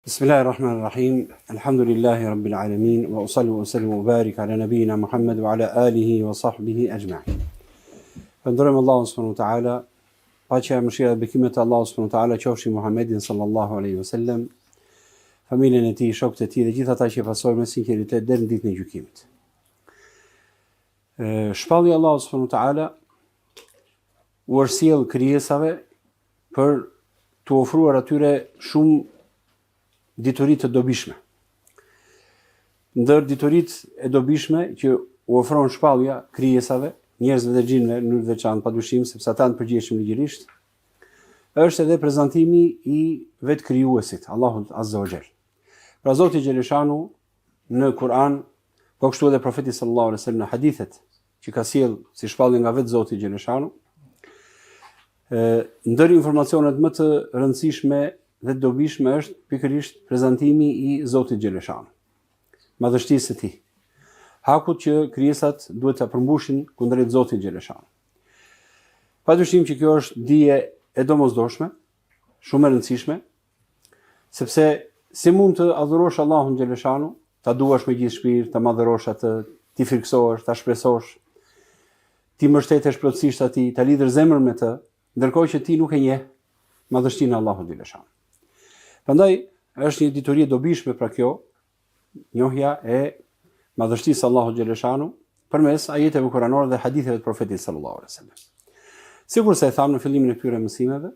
Bismillahirrahmanirrahim. Alhamdulillahi rabbil alamin wa usalli wa usallimu wa barik ala nabiyina Muhammad wa ala alihi wa sahbihi ajma'in. Falënderojmë Allahun subhanahu wa ta'ala, paqja e mëshira dhe bekimet e Allahut subhanahu wa ta'ala qofshin Muhammedin sallallahu alaihi wasallam, familjen e tij, shokët e tij dhe gjithë ata që pasojnë me sinqeritet deri në ditën e gjykimit. Shpalli Allahut subhanahu wa ta'ala u sjell krijesave për të ofruar atyre shumë diturit të dobishme. Ndër diturit e dobishme që u ofron shpallja krijesave, njerëzve dhe xhinëve në mënyrë të veçantë, padyshim sepse ata janë të përgjegjshëm ligjërisht, është edhe prezantimi i vetë krijuesit, Allahut Azza wa Jall. Pra Zoti Gjeleshanu në Kur'an, po kështu edhe profeti sallallahu alaihi wasallam në hadithet që ka sjell si shpallje nga vetë Zoti Gjeleshanu, ndër informacionet më të rëndësishme dhe të dobishme është pikërisht prezantimi i Zotit Gjeleshanu, madhështisë së tij, hakut që krijesat duhet ta përmbushin kundrejt Zotit Gjeleshanu. Padyshim që kjo është dije e domosdoshme, shumë e rëndësishme, sepse si mund të adhurosh Allahun Gjeleshanu, ta duash me gjithë shpirt, ta madhërosh atë, ti friksohesh, ta shpresosh, ti mbështetesh plotësisht atij, ta lidhësh zemrën me të, ndërkohë që ti nuk e njeh madhështinë e Allahut Gjeleshanu. Prandaj është një dituri e dobishme pra kjo, njohja e madhështisë së Allahut Gjeleshanu përmes ajeteve kuranore dhe haditheve të profetit sallallahu alaihi wasallam. Sikur se e thamë në fillimin e këtyre mësimeve,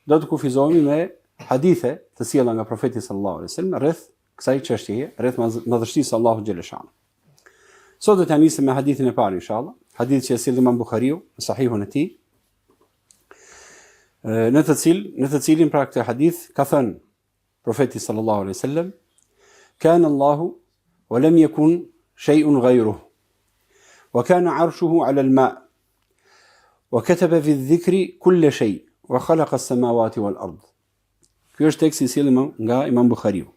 do të kufizohemi me hadithe të sjella nga profeti sallallahu alaihi wasallam rreth kësaj çështjeje, rreth madhështisë së Allahut Gjeleshanu. Sot do të nisim me hadithin e parë inshallah, hadith që e sjell Imam Buhariu në Sahihun e tij, në të cilin pra këtë hadith ka thënë profeti sallallahu alaihi wasallam: "Kana Allahu wa lam yakun shay'un ghayruhu wa kana 'arshuhu 'ala al-ma' wa kataba fi adh-dhikri kull shay wa khalaqa as-samawati wal-ard." Ky është teksti i sjellur nga Imam Buhariu.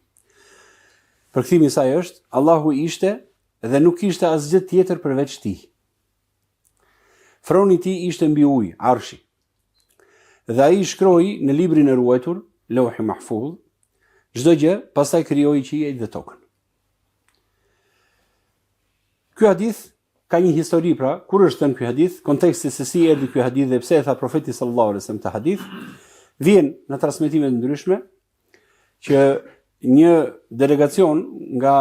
Përkthimi i saj është: Allahu ishte dhe nuk kishte asgjë tjetër përveç tij. Froni i tij ishte mbi ujë, arshi. Dhe ai shkroi në librin e ruajtur, Lauhi Mahfuz, çdo gjë, pastaj krijoi qiejt dhe tokën. Ky hadith ka një histori pra, kur është thënë ky hadith, konteksti se si erdhi ky hadith dhe pse e tha profeti sallallahu alaihi wasallam të hadith, vjen në transmetime të ndryshme që një delegacion nga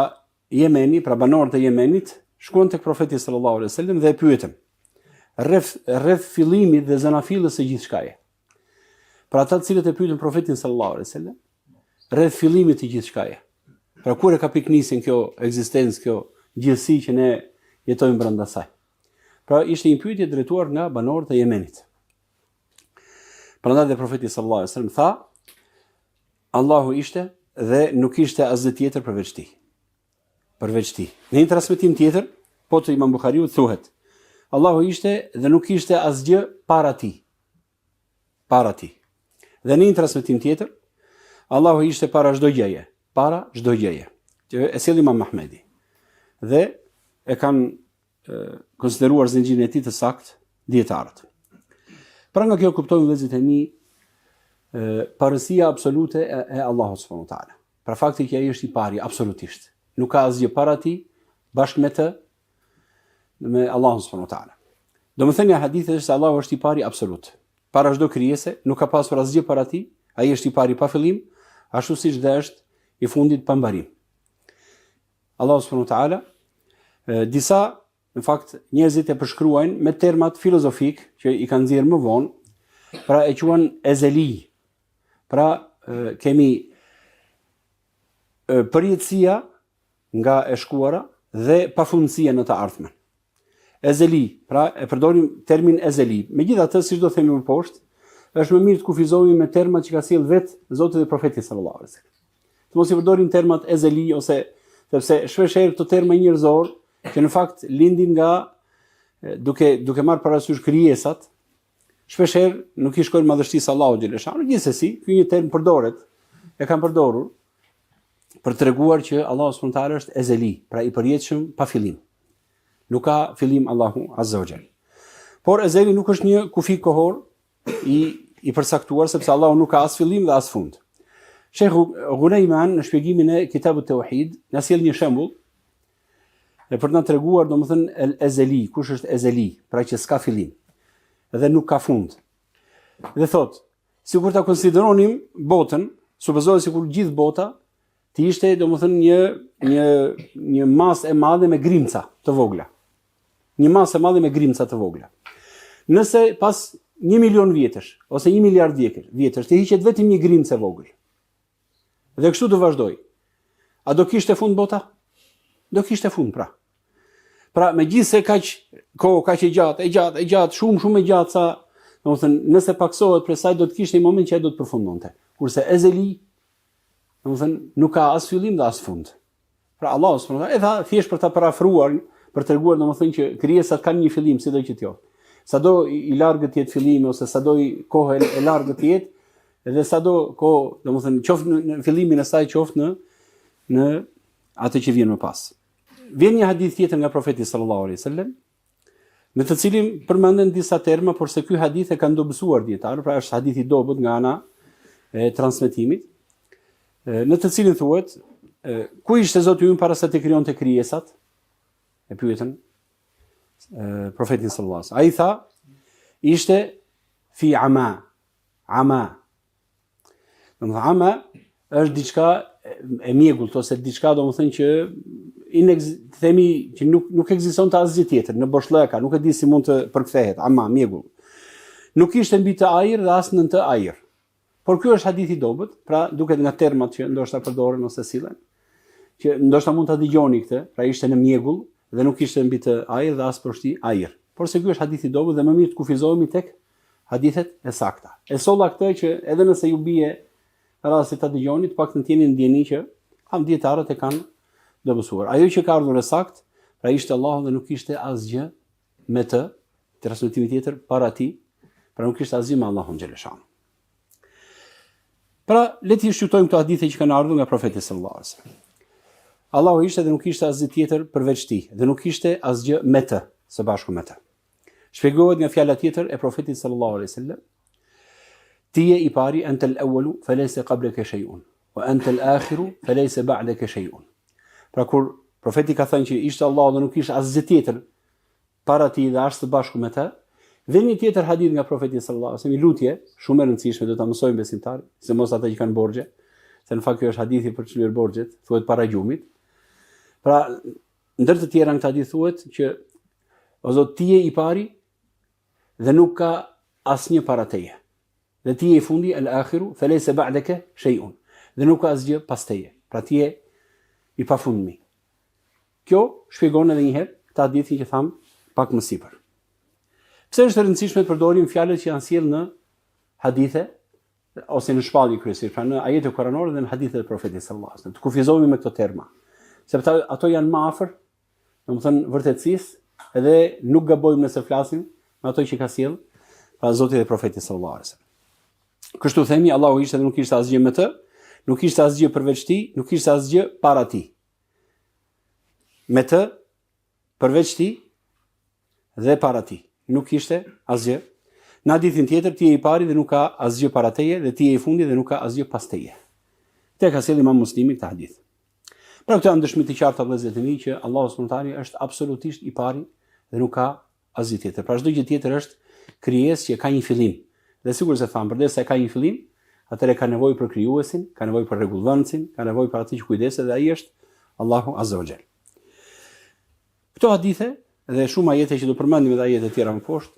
Jemeni, pra banorët e Jemenit, shkuan tek profeti sallallahu alaihi wasallam dhe e pyetën rreth fillimit dhe zanafillës së gjithçkaje. Pra ata të cilët e pyetën profetin sallallahu alaihi wasallam rreth fillimit të gjithçkaje. Pra kur e ka piknisin kjo ekzistencë, kjo gjithësi që ne jetojmë brenda saj. Pra ishte një pyetje drejtuar nga banorët e Jemenit. Prandaj dhe profeti sallallahu alaihi wasallam tha: Allahu ishte dhe nuk ishte asgjë tjetër përveç tij. Përveç tij. Në një transmetim tjetër, po të Imam Buhariu thuhet: Allahu ishte dhe nuk ishte asgjë para tij. Para tij. Dhe në një transmetim tjetër, Allahu ishte para çdo gjëje, para çdo gjëje. Që e sjell Imam Ahmedi. Dhe e kanë konsideruar zinxhirin e tij të saktë dietarët. Pra nga kjo kuptojmë vëllezërit e mi parësia absolute e Allahut subhanahu wa taala. Pra fakti që ai është i pari absolutisht. Nuk ka asgjë para tij bashkë me të, me Allahun subhanahu wa taala. Domethënia e hadithit është se Allahu është i pari absolut. Para çdo krijese, nuk ka pasur asgjë para tij, ai është i pari pa fillim, ashtu siç dhe është i fundit pa mbarim. Allahu subhanahu wa taala, disa në fakt njerëzit e përshkruajnë me termat filozofik që i kanë nxjerrë më vonë, pra e quajnë ezeli. Pra kemi përjetësia nga e shkuara dhe pafundësia në të ardhmen. Ezeli, pra e përdorim termin ezeli. Megjithatë, siç do themi më poshtë, është më mirë të kufizohemi me termat që ka sjell vetë Zoti dhe profeti sallallahu alaihi wasallam. Të mos i përdorim termat ezeli ose sepse shpesh këto terma njerëzor që në fakt lindin nga duke marrë parasysh krijesat, shpesh nuk i shkojnë madhështisë Allahut Gjeleshanu. Gjithsesi, ky një term përdoret, e kanë përdorur për treguar që Allahu subhanahu wa taala është ezeli, pra i përjetshëm pa fillim. Nuk ka fillim Allahu Azza wa Jall. Por ezeli nuk është një kufi kohor i përcaktuar, sepse Allahu nuk ka as fillim dhe as fund. Shekhu Ghunayman në shpjegimin e Kitabut Tauhid na sjell një shembull për të na treguar domethënë el ezeli, kush është ezeli, pra që s'ka fillim dhe nuk ka fund. Dhe thot, sikur ta konsideronim botën, supozohet sikur gjithë bota të ishte domethënë një masë e madhe me grimca të vogla. Një masë e madhe me grimca të vogla. Nëse pas 1 milion vjetësh ose 1 miliard vjetësh të hiqet vetëm një grimcë e vogël. Dhe kështu do vazhdoj. A do kishte fund bota? Do kishte fund pra. Pra megjithse kaq kohë kaq e gjatë, shumë e gjatë sa, domethënë nëse paksohet prej saj do të kishte një moment që ai do të përfundonte. Kurse ezeli, domethënë nuk ka as fillim dhe as fund. Pra Allahu subhanahu wa taala e tha thjesht për ta parafruar, për treguar domethënë që krijesat kanë një fillim sido që të jetë. Sado i largët të jetë fillimi ose sado i kohë e largët të jetë, edhe sado kohë, domethënë qoftë në fillimin e saj, qoftë në atë që vjen më pas. Vjen një hadith tjetër nga profeti sallallahu alaihi wasallam, në të cilin përmenden disa terma, por se ky hadith e kanë dobësuar dietarë, pra është hadith i dobët nga ana e transmetimit, në të cilin thuhet, ku ishte Zoti ynë para se të krijonte krijesat? E pyetën profetin sallallahu alaihi wasallam. Ai tha, ishte fi ama. Domethënë ama është diçka e mjegullt ose diçka domethënë që themi që nuk ekziston të asgjë tjetër, në boshllëka, nuk e di si mund të përkthehet, ama mjegull. Nuk ishte mbi të ajër dhe as nën të ajër. Por ky është hadith i dobët, pra duket nga termat që ndoshta përdoren ose sillen, që ndoshta mund ta dëgjoni këtë, pra ishte në mjegull dhe nuk ishte mbi të ajër dhe as poshti ajër. Por se ky është hadith i dobët dhe më mirë të kufizohemi tek hadithet e sakta. E solla këtë që edhe nëse ju bie rasti ta dëgjoni, të paktën t'jeni ndjeni që dietarët e kanë dobësuar. Ajo që ka ardhur e sakt, pra ishte Allahu dhe nuk ishte asgjë me të, transmetimi tjetër para tij, pra nuk ishte asgjë me Allahun xhaleshano. Pra le të shqyrtojmë këto hadithe që kanë ardhur nga profeti sallallahu alaihi wasallam. Allahu ishte dhe nuk ishte asgjë tjetër përveç tij, dhe nuk ishte asgjë me të, së bashku me të. Shpjegohet nga fjala tjetër e profetit sallallahu alaihi wasallam: Ti je i pari, anta al-awwalu falaysa qablaka shay'un, wa anta al-akhiru falaysa ba'daka shay'un. Pra kur profeti ka thënë që ishte Allahu dhe nuk ishte asgjë tjetër para tij dhe as së bashku me të, dhe një tjetër hadith nga profeti sallallahu alaihi wasallam, lutje shumë e rëndësishme, do ta mësojmë besimtarë, sidomos ata që kanë borxhe, se në fakt ky është hadithi për të çluar borxhet, thuhet para gjumit. Pra ndër të tjera në këtë hadith thuhet që o Zot, ti je i pari dhe nuk ka asnjë para teje. Dhe ti je i fundi, al-akhiru falaysa ba'daka shay'un. Dhe nuk ka asgjë pas teje. Pra ti je i pafundmi. Kjo shpjegon edhe një herë këtë hadithin që tham pak më sipër. Pse është e rëndësishme të përdorim fjalët që janë sjellë në hadithe ose në shpallje kryesisht, pra në ajete kuranore dhe në hadithet e profetit sallallahu alaihi wasallam. Të kufizohemi me këto terma, sepse ato janë më afër, domethënë vërtetësisë, edhe nuk gabojmë nëse flasim me ato që ka sjell pra Zoti dhe profeti sallallahu alaihi wasallam. Kështu themi, Allahu ishte dhe nuk ishte asgjë me të, nuk ishte asgjë përveç tij, nuk ishte asgjë para tij. Me të, përveç tij dhe para tij, nuk ishte asgjë. Në hadithin tjetër, ti je i pari dhe nuk ka asgjë para teje, dhe ti je i fundi dhe nuk ka asgjë pas teje. Te ka sjellë Imam Muslimi këtë hadith. Pra këto janë dëshmi të qarta vëllezër e mi që Allahu subhanahu wa taala është absolutisht i pari dhe nuk ka asgjë tjetër. Pra çdo gjë tjetër është krijesë që ka një fillim. Dhe sigurisht se tham, përdesë ka një fillim, atëherë ka nevojë për krijuesin, ka nevojë për rregullvënësin, ka nevojë për atë që kujdeset dhe ai është Allahu azza wa jall. Këto hadithe dhe shumë ajete që do përmendim edhe ajete tjera më poshtë,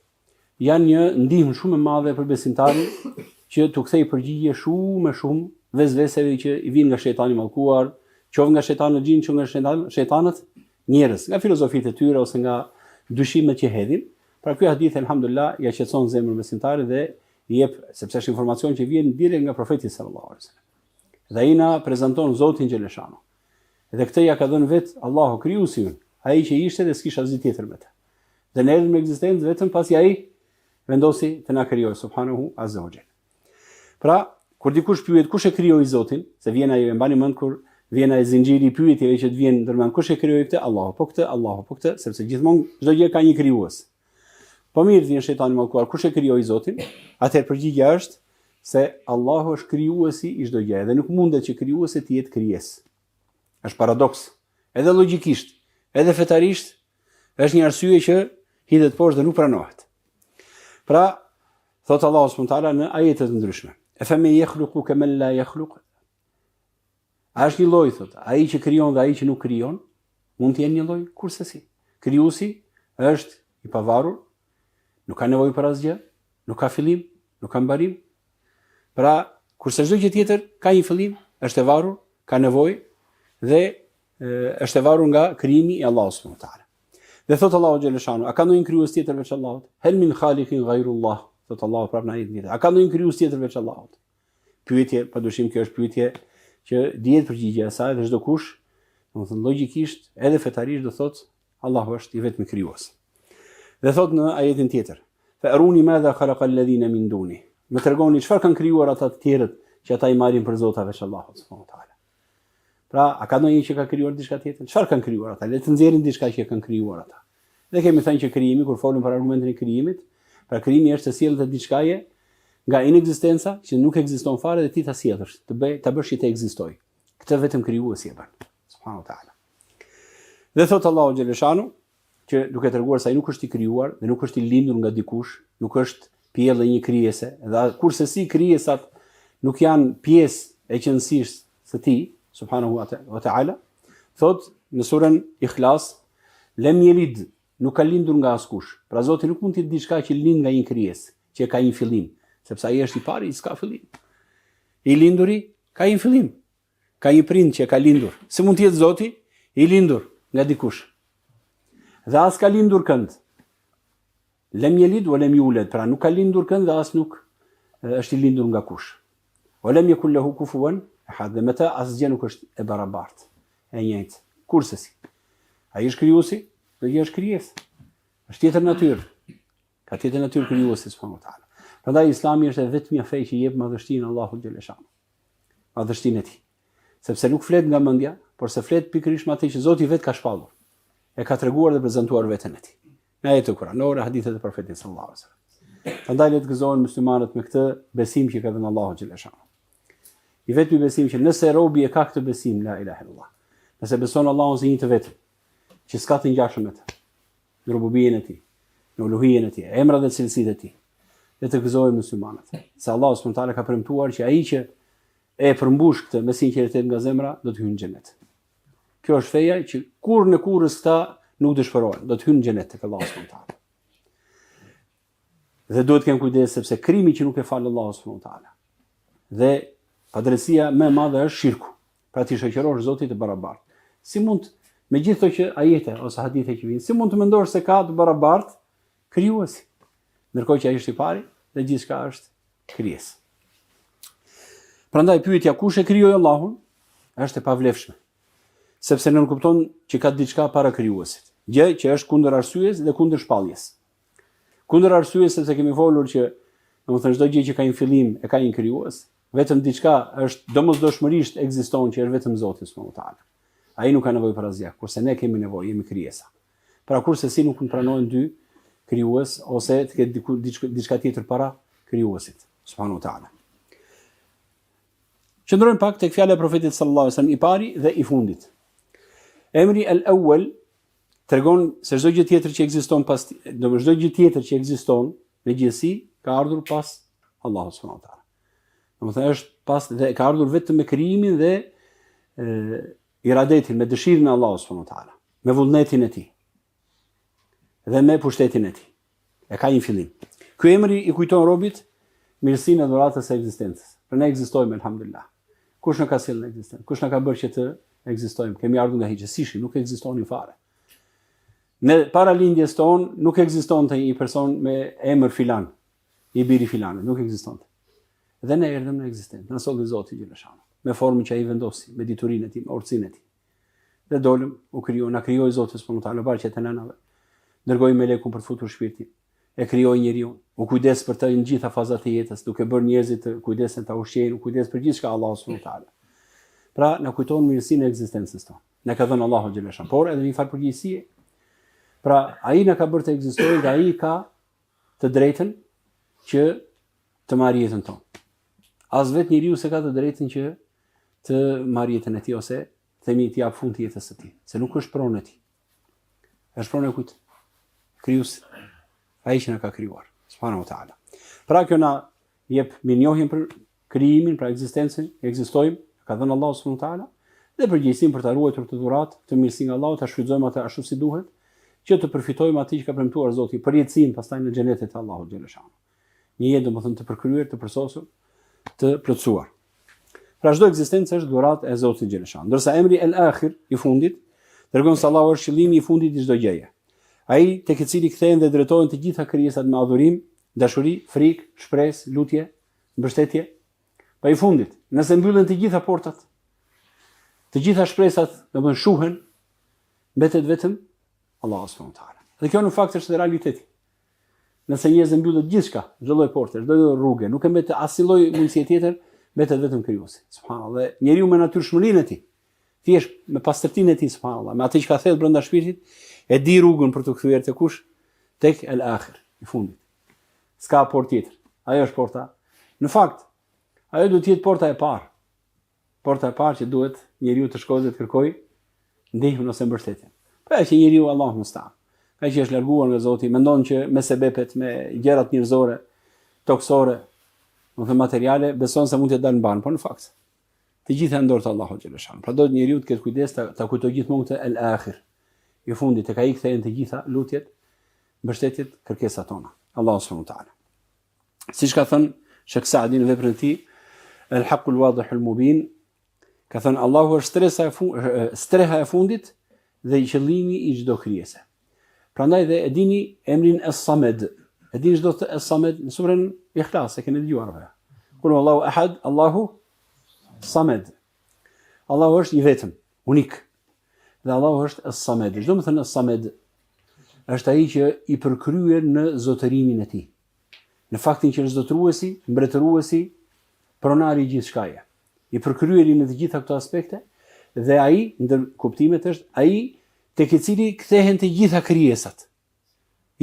janë një ndihmë shumë e madhe për besimtarin që t'u kthejë përgjigje shumë vezveseve që i vijnë nga shejtani i mallkuar, qoftë nga shejtani xhin, qoftë nga shejtanët njerëz, nga filozofitë e tyre ose nga dyshimet që hedhin. Pra ky hadith elhamdulillah ja qetëson zemrën e besimtarit dhe i jep, sepse është informacion që vjen direkt nga profeti sallallahu alaihi wasallam. Dhe ai na prezanton Zotin xheleshano. Dhe këtë ja ka dhënë vet Allahu krijuesi, ai që ishte dhe s'kishte asgjë tjetër me të. Dhe ne erdhëm në ekzistencë vetëm pasi ai vendosi të na krijojë subhanahu azza wa jall. Pra, kur dikush pyet kush e krijoi Zotin, se vjen ai, e mbani mend kur vjen ai zinxhiri i pyetjeve që të vjen ndërmend kush e krijoi këtë, Allahu, po këtë, Allahu, po këtë, sepse gjithmonë çdo gjë ka një krijues. Po mirë, vjen shejtani mallkuar, kush e krijoi Zotin? Atëherë përgjigjja është se Allahu është krijuesi i çdo gjëje dhe nuk mundet që krijuesi të jetë krijesë. Është paradoks. Edhe logjikisht, edhe fetarisht është një arsye që hidhet poshtë dhe nuk pranohet. Pra, thot Allahu subhanahu wa taala në ajete të ndryshme. Efamen yakhluqu kaman la yakhluq. A është një lloj thot, ai që krijon dhe ai që nuk krijon, mund të jenë një lloj kurse si. Krijuesi është i pavarur, nuk ka nevojë për asgjë, nuk ka fillim, nuk ka mbarim. Pra, kurse çdo gjë tjetër ka një fillim, është e varur, ka nevojë dhe është e varur nga krijimi i Allahut subhanahu wa taala. Dhe thot Allahu xhallahu shanu, a ka ndonjë krijues tjetër veç Allahut? Hel min khaliqin ghayrullah, thot Allahu prapë në ajetin tjetër. A ka ndonjë krijues tjetër veç Allahut? Pyetje, padyshim kjo është pyetje që dihet përgjigjja e saj dhe çdo kush, domethënë logjikisht, edhe fetarisht do thot Allahu është i vetmi krijues. Dhe thot në ajetin tjetër, fa aruni madha khalaqa alladhina min duni. Më tregoni çfarë kanë krijuar ata të tjerët që ata i marrin për zota veç Allahut subhanahu wa taala. Pra, a ka ndonjë që ka krijuar diçka tjetër? Çfarë kanë krijuar ata? Le të nxjerrin diçka që kanë krijuar ata. Dhe kemi thënë që krijimi, kur folëm për argumentin e krijimit, pra krijimi është të sjellë diçkaje nga inekzistenca që nuk ekziston fare dhe ti ta sjellësh, ta bësh që të ekzistojë. Këtë vetëm krijuesi e bën. Subhanahu wa taala. Dhe thot Allahu xhaleshanu që duke treguar se ai nuk është i krijuar dhe nuk është i lindur nga dikush, nuk është pjellë e një krijese, dhe kurse si krijesat nuk janë pjesë e qëndësisë së tij, subhanahu wa ta'ala, thot në surën Ikhlas, lem yelid, nuk ka lindur nga askush. Pra Zoti nuk mund të jetë diçka që lind nga një krijesë, që ka një fillim, sepse ai është i pari, i s'ka fillim. I linduri ka një fillim, ka një prind që ka lindur. Si mund të jetë Zoti i lindur nga dikush? Dhe as ka lindur kënd. Lem yelid wa lem yulad, pra nuk ka lindur kënd dhe as nuk është i lindur nga kush. Wa lam yakul lahu kufuwan ahad, dhe me të asgjë nuk është e barabartë, e njëjtë. Kurse si. Ai është krijuesi, dhe ai është krijesë. Është tjetër natyrë. Ka tjetër natyrë krijuesi subhanahu wa taala. Prandaj Islami është vetëm një fe që jep madhështinë Allahut xhaleshanu. Madhështinë e tij. Sepse nuk flet nga mendja, por se flet pikërisht me atë që Zoti vetë ka shpallur. E ka treguar dhe prezantuar veten e tij. Në ajetë kuranore, hadithet e profetit sallallahu alaihi wasallam. Prandaj le të gëzohen muslimanët me këtë besim që ka dhënë Allahu xhaleshanu. I vetmi besim që nëse robi e ka këtë besim, la ilaha illallah. Nëse beson Allahun si një të vetëm, që s'ka të ngjashëm me të, në rububien e tij, në uluhien e tij, emrat dhe cilësitë e tij. Dhe të gëzohen muslimanët, se Allahu subhanahu wa taala ka premtuar që ai që e përmbush këtë me sinqeritet nga zemra do të hyjë në xhenet. Kjo është feja që kurrë në kurrës këta nuk dëshpërohen, do të hyjnë në xhenet tek Allahu subhanahu wa taala. Dhe duhet të kemi kujdes sepse krimi që nuk e fal Allahu subhanahu wa taala. Dhe padrejësia më e madhe është shirku, pra ti shoqërosh Zotit të barabartë. Si mund, me gjithë këto që ajete ose hadithe që vijnë, si mund të mendosh se ka të barabartë krijuesi, ndërkohë që ai është i pari dhe gjithçka është krijesë. Prandaj pyetja kush e krijoi Allahun është e pavlefshme, sepse nuk kupton që ka diçka para krijuesit, gjë që është kundër arsyes dhe kundër shpalljes. Kundër arsyes sepse kemi folur që domethënë çdo gjë që ka një fillim e ka një krijues. Vetëm diçka është domosdoshmërisht ekziston që është vetëm Zoti subhanahu wa taala. Ai nuk ka nevojë për asgjë, kurse ne kemi nevojë, jemi krijesa. Pra kurse si nuk pranojnë dy krijues ose të ketë diçka tjetër para krijuesit subhanahu wa taala. Qëndrojmë pak tek fjala e profetit sallallahu alaihi wasallam i pari dhe i fundit. Emri al-awwal tregon se çdo gjë tjetër që ekziston pas, çdo gjë tjetër që ekziston në gjithësi ka ardhur pas Allahut subhanahu wa taala. Domethënë është pas dhe ka ardhur vetëm me krijimin dhe iradetin, me dëshirën e Allahut subhanahu wa taala, me vullnetin e tij dhe me pushtetin e tij. E ka një fillim. Ky emri i kujton robit mirësinë e dhuratës së ekzistencës. Për ne ekzistojmë elhamdulillah. Kush na ka sjellë në ekzistencë? Kush na ka bërë që të ekzistojmë? Kemi ardhur nga hiqësishi, nuk ekzistonin fare. Në para lindjes tonë nuk ekzistonte një person me emër filan, i biri filan, nuk ekzistonte. Dhe ne erdhëm në ekzistencë, na solli Zoti xhaleshanu, me formën që ai vendosi, me diturinë e tij, me urtësinë e tij. Dhe dolëm, u krijoi, na krijoi Zoti subhanahu wa taala barqet e nënave. Dërgoi melekun për të futur shpirtin. E krijoi njeriu, u kujdes për të në gjitha fazat e jetës, duke bërë njerëzit të kujdesen ta ushqejnë, u kujdes për gjithçka Allahu subhanahu wa taala. Pra na kujton mirësinë e ekzistencës tonë. Na ka dhënë Allahu xhaleshanu, por edhe një fal përgjegjësie. Pra ai na ka bërë të ekzistojmë dhe ai ka të drejtën që të marrë jetën tonë. As vetë njeriu se ka të drejtën që të marrë jetën e tij ose themi t'i jap fund të jetës së tij, se nuk është pronë e tij. Është pronë e kujt? Krijuesit. Ai që na ka krijuar, subhanahu wa taala. Pra kjo na jep mirënjohjen për krijimin, pra ekzistencën, ekzistojmë, ka dhënë Allahu subhanahu wa taala, dhe përgjegjësinë për ta ruajtur të dhuratë, të mirësinë nga Allahu, ta shfrytëzojmë atë ashtu si duhet, që të përfitojmë atë që ka premtuar Zoti për jetësinë pastaj në xhenetin e Allahut xhaleshano. Një jetë domethënë të përkryer, të përsosur, të plotësuar. Pra çdo ekzistencë është dhuratë e Zotit xhaleshano. Ndërsa emri el-akhir i fundit tregon se Allahu është qëllimi i fundit i çdo gjëje. Ai tek i cili kthehen dhe drejtohen të gjitha krijesat me adhurim, dashuri, frikë, shpresë, lutje, mbështetje. Pa i fundit, nëse mbyllen të gjitha portat, të gjitha shpresat domethënë shuhen, mbetet vetëm Allahu subhanahu wa taala. Dhe kjo në fakt është realiteti. Nëse njerëzit mbyllën gjithçka, çdo lloj porte, çdo lloj rruge, nuk e mbet asnjë lloj mundësie tjetër, mbetet vetëm krijuesi. Subhanallahu. Dhe njeriu me natyrshmërinë e tij, thjesht me pastërtinë e tij, subhanallahu, me atë që ka thellë brenda shpirtit, e di rrugën për të kthyer te kush? Tek el-akhir, i fundit. S'ka portë tjetër. Ajo është porta. Në fakt, ajo duhet të jetë porta e parë. Porta e parë që duhet njeriu të shkojë dhe të kërkojë ndihmën ose mbështetjen. Pa që njeriu Allahu musta'an. Ka që është larguar nga Zoti, mendon që me sebepet, me gjërat njerëzore, toksore, ose materiale, beson se mund të dalë në banë, por në fakt të gjitha janë dorë të Allahut xhaleshano. Pra do të njeriu të ketë kujdes ta kujtojë gjithmonë këtë el-akhir. I fundit tek ai kthehen të gjitha lutjet, mbështetjet, kërkesat tona. Allahu subhanahu wa taala. Siç ka thënë Sheikh Saadi në veprën e tij, el-haqqul wadih al-mubin, ka thënë Allahu është streha e fundit dhe i qëllimi i çdo krijese. Prandaj dhe e dini emrin Es-Samed. E dini çdo të Es-Samed në surën Ikhlas, e keni dëgjuar apo? Kur Allahu Ahad, Allahu Samed. Allahu është i vetëm, unik. Dhe Allahu është Es-Samed. Çdo më thënë Es-Samed është ai që i përkryer në zotërimin e tij. Në faktin që është zotëruesi, mbretëruesi, pronari i gjithçkaje. I përkryeri në të gjitha këto aspekte dhe ai ndër kuptimet është ai tek i cili kthehen të gjitha krijesat.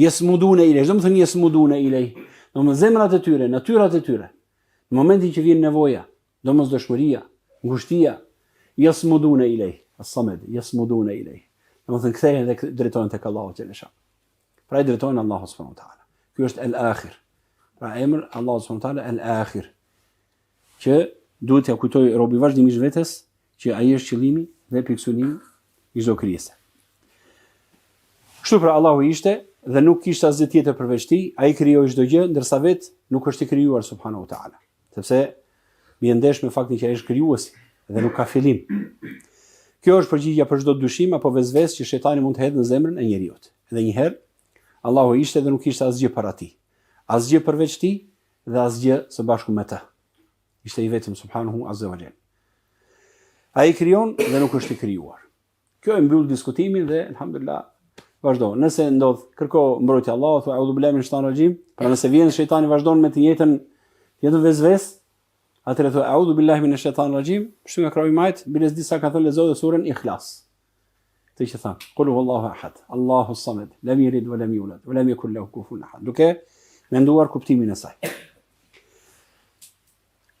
Yasmuduna ilay, do të thonë yasmuduna ilay. Domethënë zemrat e tyre, natyrat e tyre. Në momentin që vjen nevoja, domosdoshmëria, ngushtia, yasmuduna ilay, as-Samed, yasmuduna ilay. Domethënë kthehen dhe drejtohen tek Allahu xhalesha. Pra i drejtohen Allahu subhanahu wa taala. Ky është el-akhir. Pra emri Allahu subhanahu wa taala el-akhir. Që duhet t'ia kujtoj robi vazhdimisht vetes që ai është qëllimi dhe pikësynimi i çdo krijese. Kështu pra Allahu ishte dhe nuk kishte asgjë tjetër përveç tij, ai krijoi çdo gjë ndërsa vet nuk është i krijuar subhanahu wa taala. Sepse bie ndesh me faktin që ai është krijuesi dhe nuk ka fillim. Kjo është përgjigjja për çdo dyshim apo vezvesë që shejtani mund të hedhë në zemrën e njeriu. Edhe një herë Allahu ishte dhe nuk kishte asgjë para tij. Asgjë përveç tij dhe asgjë së bashku me të. Ishte i vetëm subhanahu azza wa jall. Ai krijon dhe nuk është i krijuar. Kjo e mbyll diskutimin dhe alhamdulillah vazhdo. Nëse ndodh kërko mbrojtje Allahut, thu a'udhu billahi minash shaitanir rajim, pra nëse vjen shejtani vazhdon me të njëjtën vezvesë, atëherë thu a'udhu billahi minash shaitanir rajim, shtu nga krahu i majt, biles disa ka thënë lexoj surën Ikhlas. Të që tha, qul huwallahu ahad, Allahu as-samad, lam yalid wa lam yulad wa lam yakul lahu kufuwan ahad. Duke menduar kuptimin e saj.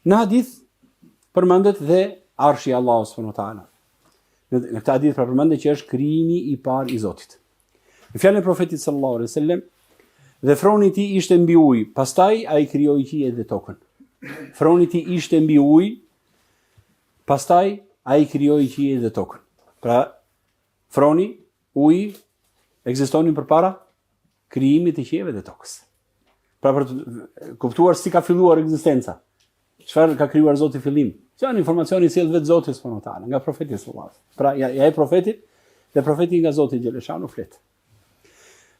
Në hadith përmendet dhe arshi i Allahut subhanahu wa taala. Në këtë hadith përmendet që është krijimi i parë i Zotit. Në fjalën e profetit sallallahu alaihi wasallam, dhe froni i tij ishte mbi ujë, pastaj ai krijoi qiellin dhe tokën. Froni i tij ishte mbi ujë, pastaj ai krijoi qiellin dhe tokën. Pra froni, uji ekzistonin përpara krijimit të qiellit dhe tokës. Pra për të kuptuar si ka filluar ekzistenca. Çfarë ka krijuar Zoti fillim? Janë informacioni i sjell vetë Zoti subhanahu wa taala nga profeti sallallahu alaihi wasallam. Pra ja e profetit dhe profeti nga Zoti xhaleshanu flet.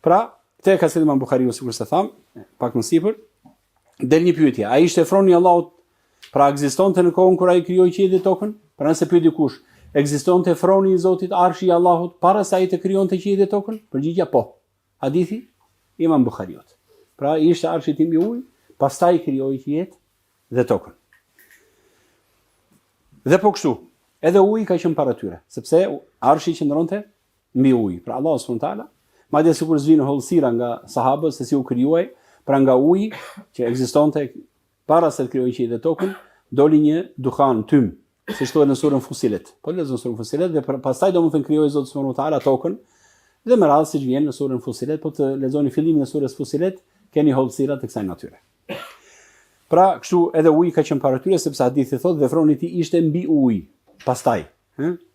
Pra, te ka thënë Imam Buhariu sikur se tham, pak më sipër, del një pyetje. Ai ishte froni i Allahut, pra ekzistonte në kohën kur ai krijoi qiellin dhe tokën? Pra nëse pyet dikush, ekzistonte froni i Zotit, arshi i Allahut para se ai të krijonte qiellin dhe tokën? Përgjigjja po. Hadithi Imam Buhariu. Pra ishte arshi i mbi ujë, pastaj krijoi qiellin dhe tokën. Dhe po kështu, edhe uji ka qenë para tyre, sepse arshi qëndronte mbi ujë. Pra Allahu subhanahu wa taala, madje sikur zvinë hollësira nga sahabët se si u krijuai, pra nga uji që ekzistonte para se të krijojë qiellin dhe tokën, doli një duhan tym, siç thuhet në surën Fusilet. Po lexon surën Fusilet dhe pastaj domethënë krijoi Zoti subhanahu wa taala tokën dhe më radh siç vjen në surën Fusilet, po të lexoni fillimin e surës Fusilet, keni hollësira të kësaj natyre. Pra, kështu edhe uji ka qenë para tyre sepse hadithi thotë vefroni i tij ishte mbi ujë. Pastaj,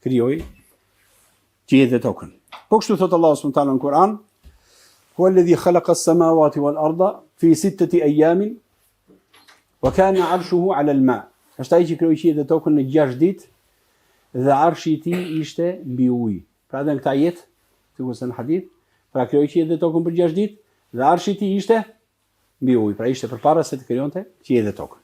krijoi qiellin dhe tokën. Po kështu thotë Allahu subhanahu wa taala në Kur'an: "Huwa alladhi khalaqa as-samawati wal-ardha fi 6 ayamin wa kana 'arshuhu 'ala al-ma'." Është ai që krijoi qiellin dhe tokën në 6 ditë dhe arshi i tij ishte mbi ujë. Pra edhe në këtë jetë, sikur se në hadith, pra krijoi qiellin dhe tokën për 6 ditë dhe arshi i tij ishte mbi ujë. Pra ishte përpara se të krijonte qiellin dhe tokën.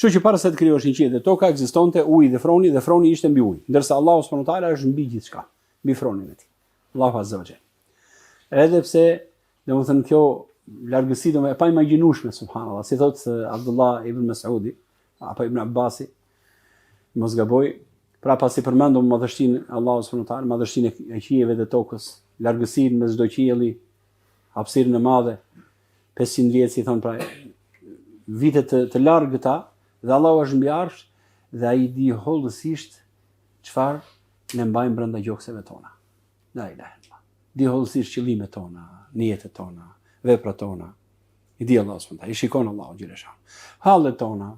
Kështu që para se të krijoheshin qielli dhe toka ekzistonte uji dhe froni ishte mbi ujë, ndërsa Allahu subhanahu wa taala është mbi gjithçka, mbi fronin e tij. Allahu azza wa jalla. Edhe pse domethënë kjo largësi do më e pa imagjinueshme subhanallahu, si thot Abdullah ibn Mas'udi apo ibn Abbasi, mos gaboj, pra pasi përmendom madhështinë Allahu subhanahu wa taala, madhështinë e qiellive dhe tokës, largësinë mes çdo qielli, hapësirën e madhe, 500 vjet si thon pra vite të largëta, dhe Allahu është mbi arsh dhe ai di hollësisht çfarë ne mbajmë brenda gjokseve tona. La ilaha illallah. Di hollësisht qëllimet tona, niyetet tona, veprat tona. I di Allahu subhanahu wa taala, i shikon Allahu xhalesha. Hallet tona,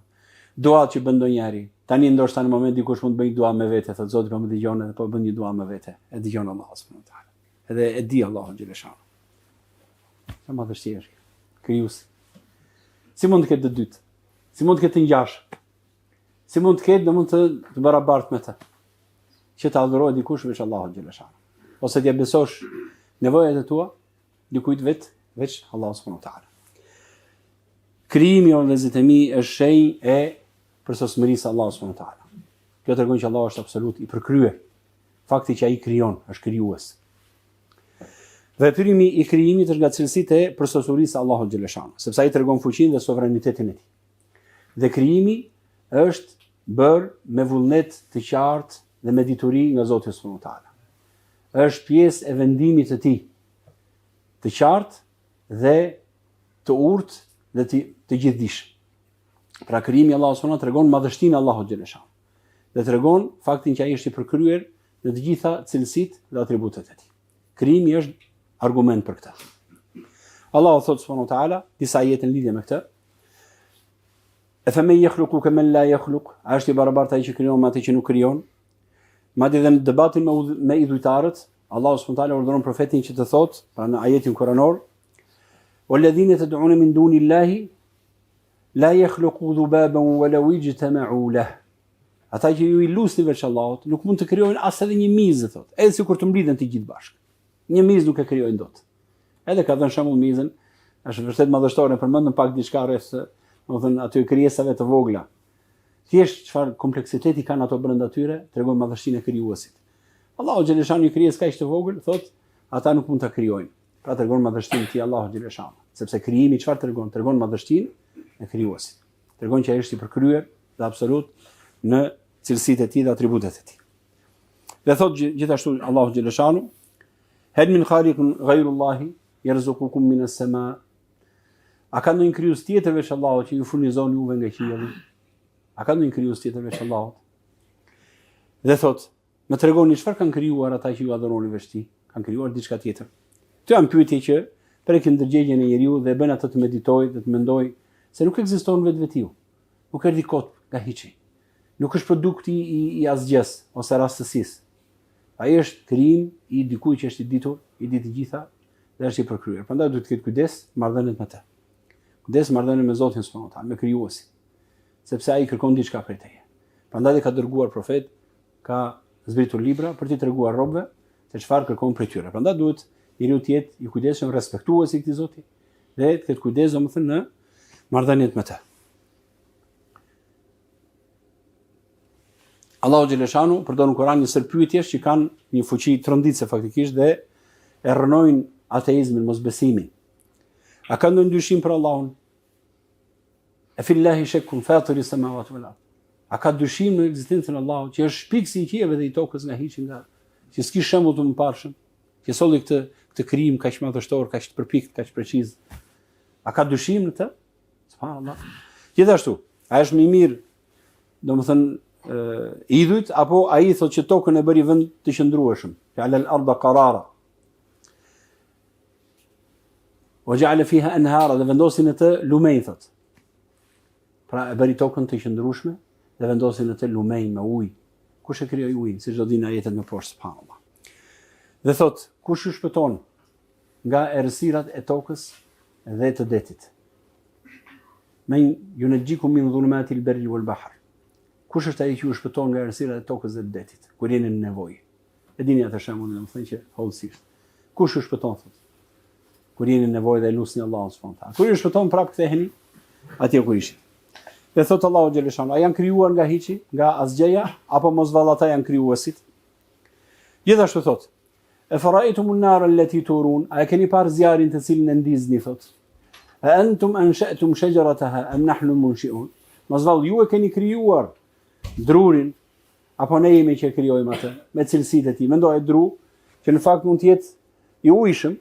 duat që bën ndonjëri. Tani ndoshta në moment dikush mund të bëjë dua me vete, thotë Zoti po më dëgjon edhe po bën një dua me vete. E dëgjon Allahu subhanahu wa taala. Edhe e di Allahu xhalesha. Sa më dëshirë. Krijues. Si mund të ketë të dytë? Si mund të ketë të ngjash? Si mund të ketë domund të barabartë me të? Që të adhurohet dikush veç Allahut xhalesha. Ose t'ia besosh nevojat e tua dikujt veç Allahu subhanahu wa taala. Krijimi o vëllezërit e mi është shenjë e përsosmërisë së Allahut subhanahu wa taala. Kjo tregon që Allahu është absolut i përkryer. Fakti që ai krijon, është krijues. Veprimi i krijimit është nga cilësitë e përsosmërisë së Allahut xhalesha, sepse ai tregon fuqinë dhe sovranitetin e tij. Dhe krijimi është bërë me vullnet të qartë dhe me dituri nga Zoti subhanahu wa taala. Është pjesë e vendimit të tij të qartë dhe të urtë dhe të gjithdijshëm. Pra krijimi i Allahut subhanahu wa taala tregon madhështinë e Allahut xhalesha. Dhe tregon faktin që ai është i përkryer në të gjitha cilësitë dhe atributet e tij. Krijimi është argument për këtë. Allahu thot subhanahu wa taala disa ajete në lidhje me këtë. Efamen yakhluqu kaman la yakhluq, a është i barabartë ai që krijon me atë që nuk krijon? Madje edhe në debatin me idhujtarët, Allahu subhanahu wa taala urdhëron profetin që të thotë, pra në ajetin kuranor, "Walladhina tad'una min dunillahi la yakhluqu dhubaban walaw ijtama'u lah." Ata që ju i lusni veç Allahut, nuk mund të krijojnë as edhe një mizë, thotë, edhe sikur të mblidhen të gjithë bashkë. Një mizë nuk e krijojnë dot. Edhe ka dhënë shembull mizën, është vërtet madhështore, përmendëm pak diçka rreth, domethënë aty krijesave të vogla. Thjesht çfarë kompleksiteti kanë ato brenda tyre, tregon madhështinë e krijuesit. Allahu xhalesha një krijesë kaq të vogël, thotë, ata nuk mund ta krijojnë. Pra tregon madhështinë e tij Allahu xhalesha, sepse krijimi çfarë tregon? Tregon madhështinë e krijuesit. Tregon që ai është i përkryer dhe absolut në cilësitë e tij dhe atributet e tij. Dhe thotë gjithashtu Allahu xhalesha: "Hal min khaliqin ghayrullahi yarzuqukum min as-sama." A ka ndonjë krijues tjetër veç Allahut që ju furnizon juve nga qielli? A ka ndonjë krijues tjetër veç Allahut? Dhe thotë, më tregoni çfarë kanë krijuar ata që ju adhuroni veç tij? Kanë krijuar diçka tjetër. Kjo janë pyetje që prekin ndërgjegjen e njeriu dhe bën atë të meditojë dhe të mendojë se nuk ekziston vetvetiu. Nuk erdhi kot nga hiçi. Nuk është produkti i asgjës ose rastësisë. Ai është krijim i dikujt që është i ditur, i di të gjitha dhe është i përkryer. Prandaj duhet të ketë kujdes marrëdhëniet me të. Kujdes marrëdhënie me Zotin subhanahu wa taala, me krijuesin. Sepse ai kërkon diçka prej teje. Prandaj ka dërguar profet, ka zbritur libra për t'i treguar robëve se çfarë kërkon prej tyre. Prandaj duhet njeriu të jetë i kujdesshëm, respektues i këtij Zoti dhe të ketë kujdes domethënë në marrëdhëniet me të. Allahu xhaleshanu përdor në Kur'an një sër pyetjesh që kanë një fuqi tronditse faktikisht dhe e rrënojnë ateizmin, mosbesimin. A ka ndonjë dyshim për Allahun? E fillahi shakkun fatiri samawati wal ard. A ka dyshim në ekzistencën e Allahut, që është shpikësi i qiellit dhe i tokës nga hiçi nga, që s'ki shembull të mëparshëm, që solli këtë krijim kaq madhështor, kaq të përpikt, kaq preciz. A ka dyshim në të? Subhanallahu. Gjithashtu, a është më i mirë domethënë idhujt, apo ai thotë që tokën e bëri vend të qëndrueshëm. Ja'ala al-ardha qarara. Wa ja'ala fiha anhara, dhe vendosin në të lumej thot. Pra e bëri tokën të qëndrueshme dhe vendosin në të lumej me ujë. Kush e krijoi ujin? Siç do dinë ajetet më poshtë, subhanallah. Dhe thot, kush ju shpëton nga errësirat e tokës dhe të detit? Men yunjikum min dhulumati al-barri wal-bahr. Kush është ai që ju shpëton nga errësirat e tokës dhe të detit kur jeni në nevojë? E dini atë shembullin, më thënë që hollësisht. Kush ju shpëton thot? Kur jeni në nevojë dhe lusni Allahun subhanahu wa taala. Kur ju shpëton prapë ktheheni atje ku ishit. Dhe thot Allahu xhaleshano, a janë krijuar nga hiçi, nga asgjëja, apo mos vallata janë krijuesit? Gjithashtu thot, e faraitum an-nar allati turun, a keni parë zjarin të cilin e ndizni thot? A antum ansha'tum shajarataha am nahnu munshi'un? Mos vall ju e keni krijuar drurin, apo ne jemi që krijojmë atë me cilësitë e tij. Mendoj dru që në fakt mund të jetë i ujshëm,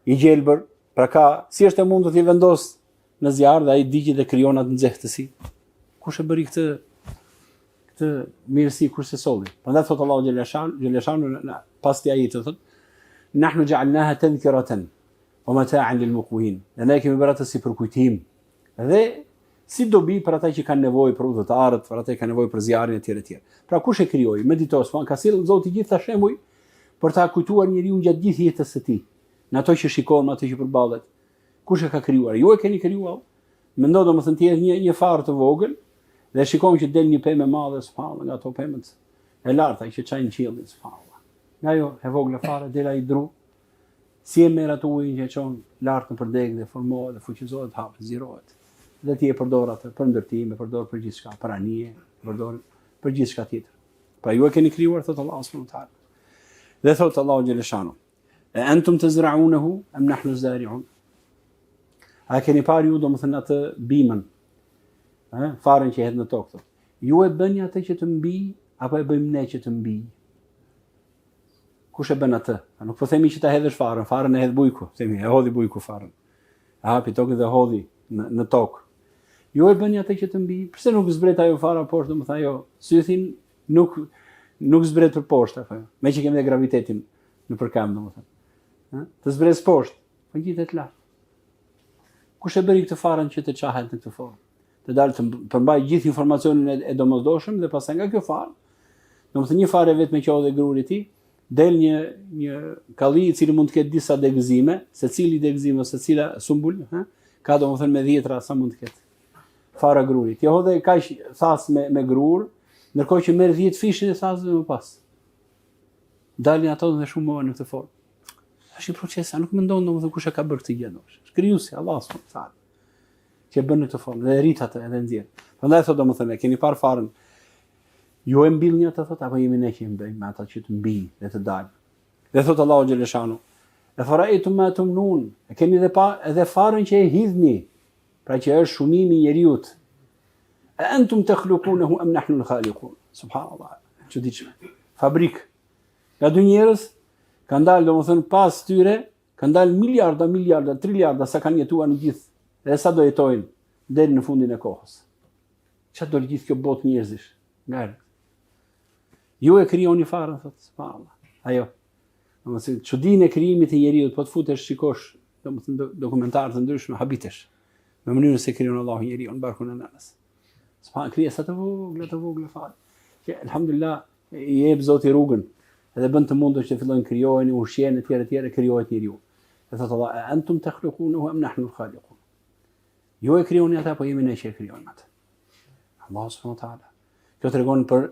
i gjelbër, pra ka si është e mundur të vendos në zjarr dhe ai digjet dhe krijon atë nxehtësi. Kush e bëri këtë mirësi, kush e solli? Prandaj thot Allahu xhaleshanu pas të ajetit thot, nahnu ja'alnaha tadhkiratan wa mata'an lil muqwin. Ne kemi bërë atë si për kujtim dhe si dobi për ata që kanë nevojë për udhëtarët, për ata që kanë nevojë për zjarrin etj etj. Pra kush e krijoi? Meditos, ka sill Zoti gjithë shembuj për ta kujtuar njeriu gjatë gjithë jetës së tij. Në ato që shikon, ato që përballet. Kush e ka krijuar? Ju e keni krijuar. Mendo domethënë ti je një farë të vogël dhe shikon që del një pemë e madhe, subhanallahu, nga ato pemët e larta që çajin qiellin, subhanallahu. Nga ajo e vogël fare del ai dru. Si e merr atë ujin që çon lart në përdegë dhe formohet dhe fuqizohet, hapet, zirohet. Dhe ti e përdor atë për ndërtim, e përdor për gjithçka, për anije, përdor për gjithçka tjetër. Pra ju e keni krijuar thot Allahu subhanahu wa taala. Dhe thot Allahu xhaleshanu, e antum tazra'unahu am nahnu zari'un? A keni parë ju domethënë atë bimën, faren që hedh në tokë. Ju e bëni atë që të mbi apo e bëjmë ne që të mbi? Kush e bën atë? Nuk po themi që ta hedhësh faren, faren e hedh bujku, themi e hodhi bujku faren. Hapi tokën dhe hodhi në tokë. Ju e bëni atë që të mbi? Pse nuk zbret ajo fara poshtë, domethënë ajo sythin nuk zbret për poshtë apo? Me që kemi dhe gravitetin në përkam domethënë. Të zbres poshtë, po ngjitet lart. Kush e bëri këtë farën që të çahet në këtë formë? Të dalë të përmbaj gjithë informacionin e domosdoshëm dhe pastaj nga kjo farë, domethënë një farë vetëm me qodhe gruri i tij, del një kalli i cili mund të ketë disa degëzime, secili degëzim ose secila sumbul, ka domethënë me dhjetra sa mund të ketë. Fara gruri. Ti hodhe kaq thas me grur, ndërkohë që merr 10 fishin e thasëve më pas. Dalin ato dhe shumohen në këtë formë. Është një proces, nuk mendon domethënë kush e ka bërë këtë gjë dosh. Krijuesi Allahu subhanahu wa taala që bën në këtë formë dhe rrit atë edhe nxjerr. Prandaj thotë domethënë keni parë farën. Ju e mbillni atë thotë apo jemi ne që e bëjmë ata që të mbi dhe të dalë. Dhe thotë Allahu xhaleshanu, e faraitum ma tumnun, e keni edhe farën që e hidhni, pra që është shumimi i njerëzit. A antum takhluqunahu am nahnu al-khaliqun? Subhanallah. Çuditshme. Fabrik. Nga dy njerëz kanë dalë domethënë pas tyre, kanë dalë miliarda, triliarda sa kanë jetuar në gjithë dhe sa do jetojnë deri në fundin e kohës. Çfarë do gjithë kjo botë njerëzish? Nga ju e krijoni farën thotë, subhanallah. Ajo. Domethënë çudinë e krijimit të njeriu, po të futesh shikosh, domethënë dokumentarë të ndryshme habitesh në mënyrën se krijon Allahu njeriu në barkun e nënës. Subhanallah, krijesa të vogla fare. Që alhamdulillah i jep Zoti rrugën edhe bën të mundur që fillojnë krijojnë ushqen e tjera krijohet njeriu. Dhe thotë Allah, antum takhluqunahu am nahnu al-khaliqun? Ju e krijoni atë apo jemi ne që e krijojmë atë? Allah subhanahu wa taala. Kjo tregon për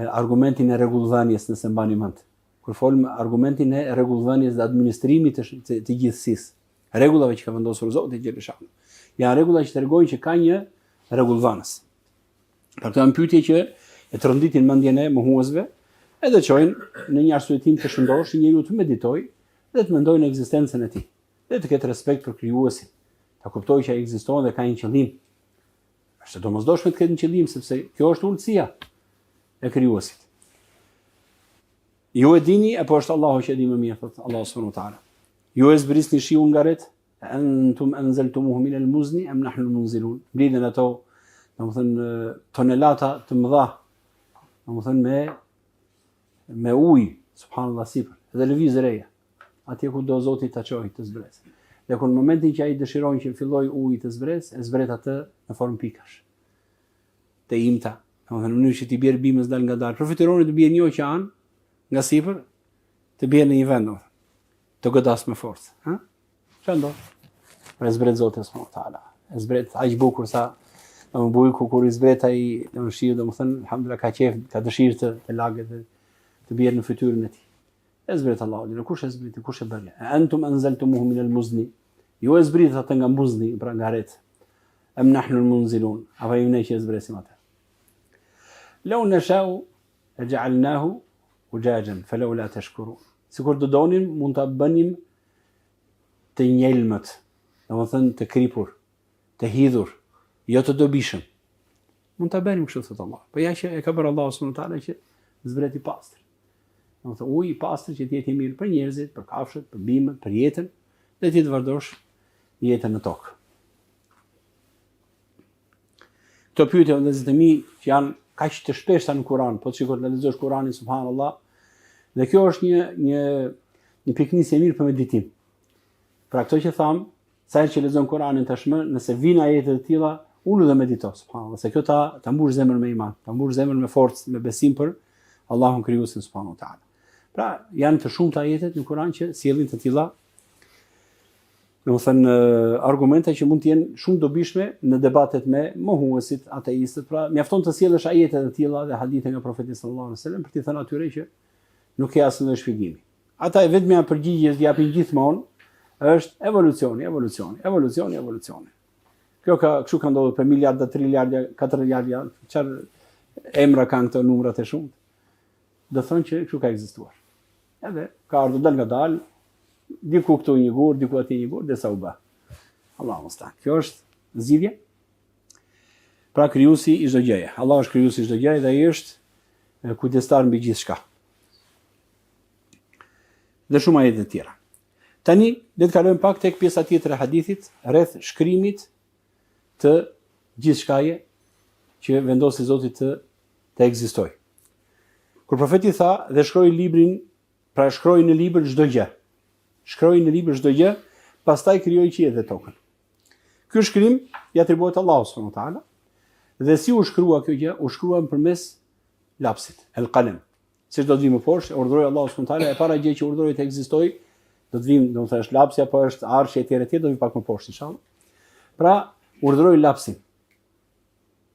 argumentin e rregullvënies nëse mbani mend. Kur folëm argumentin e rregullvënies dhe administrimit të gjithësisë, rregullave që ka vendosur Zoti xhaleshanu. Janë rregulla që tregojnë që ka një rregullvënës. Për këtë pyetje që e tronditin mendjen e mohuesve, edhe çojnë në një arsyetim të shëndosh, njeriu të meditojë dhe të mendojë në ekzistencën e tij, dhe të ketë respekt për krijuesin, ta kuptojë që ai ekziston dhe ka një qëllim. Është domosdoshme të ketë një qëllim sepse kjo është udhëtia e krijuesit. Ju e dini apo është Allahu që e di më mirë, thot Allahu subhanahu wa taala. Ju e zbrisni shiun nga ret, antum anzaltumuhu min al-muzni am nahnu al-munzilun? Blidhen ato domethënë tonelata të mëdha, domethënë me ujë, subhanallahu sipër, dhe lëviz reja. Atje ku do Zoti ta çojë të zbresë. Dhe kur në momentin që ai dëshiron që filloj uji të zbresë, e zbret atë në formë pikash. Të imta, domethënë në mënyrë që ti bjerë bimës dal nga dalë. Përfitironi të bjerë një oqean nga sipër, të bjerë në një vend, të godas me forcë, ha? Çfarë ndodh? E zbret Zoti subhanahu wa taala. E zbret aq bukur sa në bujë kur i zbret ai në shiu, domethënë alhamdulillah ka qejf, ka dëshirë të lagët të bjerë në fytyrën e tij. E zbret Allahu, në kush e zbriti, kush e bën? Antum anzaltumuhu min al-muzni. Ju e zbrit atë nga muzni, pra nga ret. Am nahnu al-munzilun. Apo ju ne që e zbresim atë. Law nashau ja'alnahu ujajan falawla tashkurun. Sikur do donim mund ta bënim të njelmët, domethënë të kripur, të hidhur, jo të dobishëm. Mund ta bënim kështu thot Allah. Po ja që e ka bërë Allahu subhanahu wa taala që zbret i pastër. Domethënë uji i pastër që të jetë i mirë për njerëzit, për kafshët, për bimët, për jetën, dhe ti të vazhdosh jetën në tokë. Këto pyetje vëllezër të mi që janë kaq të shpeshta në Kur'an, po sikur të lexosh Kur'anin subhanallahu, dhe kjo është një piknisje e mirë për meditim. Pra këto që tham, sa herë që lexon Kur'anin tashmë, nëse vijnë ajete të tilla, unë do meditoj subhanallahu, se kjo ta mbush zemrën me iman, ta mbush zemrën me forcë, me besim për Allahun krijuesin subhanahu wa taala. Pra, janë të shumta ajetet në Kur'an që sjellin të tilla, domethënë argumente që mund të jenë shumë dobishme në debatet me mohuesit, ateistët. Pra, mjafton të sjellësh ajete të tilla dhe hadithe nga profeti sallallahu alaihi wasallam për t'i thënë atyre që nuk ka asnjë shpjegim. Ata e vetmja përgjigje që japin gjithmonë është evolucioni. Kjo kështu ka ndodhur për miliarda, triliarda, 4 miliarda, çfarë emra kanë këto numrat e shumtë. Do thonë që kështu ka ekzistuar. Edhe ka ardhur dal nga dal, diku këtu një gur, diku aty një gur, derisa u bë. Allahu musta'an. Kjo është zgjidhje. Pra krijuesi i çdo gjëje. Allah është krijuesi i çdo gjëje dhe ai është kujdestar mbi gjithçka. Dhe shumë ajete të tjera. Tani le të kalojmë pak tek pjesa tjetër e hadithit rreth shkrimit të gjithçkaje që vendosi Zoti të ekzistojë. Kur profeti tha dhe shkroi librin, pra shkroi në libër çdo gjë. Shkroi në libër çdo gjë, pastaj krijoi qiellin dhe tokën. Ky shkrim i atribuohet Allahut subhanahu wa taala. Dhe si u shkrua kjo gjë? U shkrua përmes lapsit, el-qalam. Siç do të vijmë poshtë, urdhëroi Allahu subhanahu wa taala, e para gjë që urdhëroi të ekzistojë, do të vijmë, do të thash lapsi apo është arshi etj, do vi pak më poshtë inshallah. Pra, urdhëroi lapsin,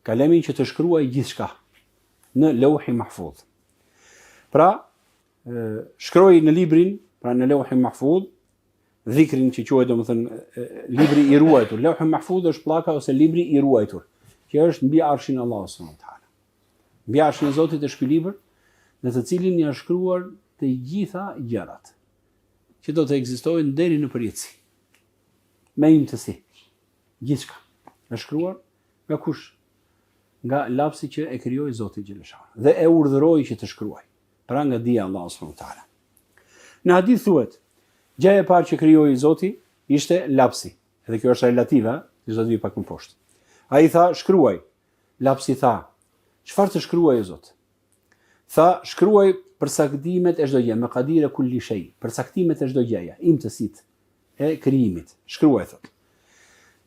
kalemin që të shkruajë gjithçka në Lauhi Mahfuz. Pra, shkroi në librin, pra në Lauhi Mahfuz, dhikrin që quhet domethënë libri i ruajtur. Lauhi Mahfuz është pllaka ose libri i ruajtur, që është mbi arshin e Allahut subhanahu wa taala. Mbi arshin e Zotit është ky libër, në të cilin janë shkruar të gjitha gjërat që do të ekzistojnë deri në përjetësi. Me imtësi. Gjithçka është shkruar nga kush? Nga lapsi që e krijoi Zoti xhalesha. Dhe e urdhëroi që të shkruaj. Pra nga dia Allahu subhanahu wa taala. Në hadith thuhet, gjëja e parë që krijoi Zoti ishte lapsi. Edhe kjo është relative, që do të vi pak më poshtë. Ai tha, shkruaj. Lapsi tha, çfarë të shkruaj o Zot? Tha, shkruaj përsaktimet e çdo gjë, me qadira kulli shay, përsaktimet e çdo gjëje, imtësitë e krijimit. Shkruaj thot.